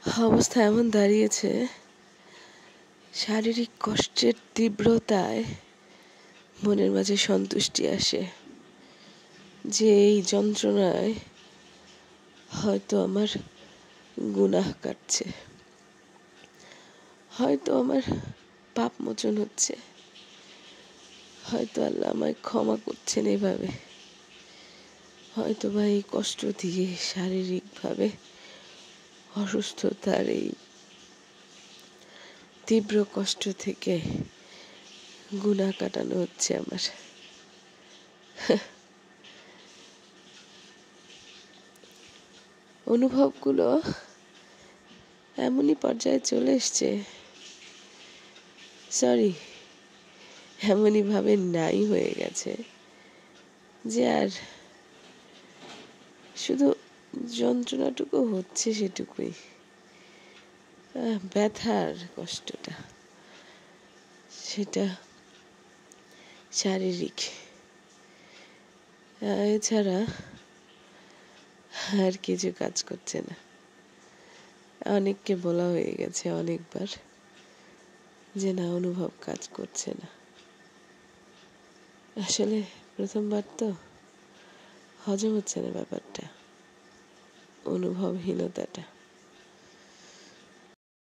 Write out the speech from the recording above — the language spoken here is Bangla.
অবস্থা এমন দাঁড়িয়েছে, শারীরিক কষ্টের তীব্রতায় মনের মাঝে সন্তুষ্টি আসে যে এই যন্ত্রণায় হয়তো আমার গুনাহ কাটছে, হয়তো আমার পাপ মোচন হচ্ছে, হয়তো আল্লাহ আমায় ক্ষমা করছেন এইভাবে, হয়তো বা এই কষ্ট দিয়ে শারীরিকভাবে অসুস্থতার এই তীব্র কষ্ট থেকে গুনাহ কাটানো হচ্ছে আমার। অনুভবগুলো এমনই পর্যায়ে চলে এসছে, এমনই ভাবে নাই হয়ে গেছে যে আর শুধু যন্ত্রণাটুকু হচ্ছে সেটুকুই, ব্যথার কষ্টটা সেটা শারীরিক, এছাড়া আর কিছু কাজ করছে না। অনেককে বলা হয়ে গেছে অনেকবার যে না, অনুভব কাজ করছে না। আসলে প্রথমবার তো হজম হচ্ছে না ব্যাপারটা, অনুভবহীনতাটা।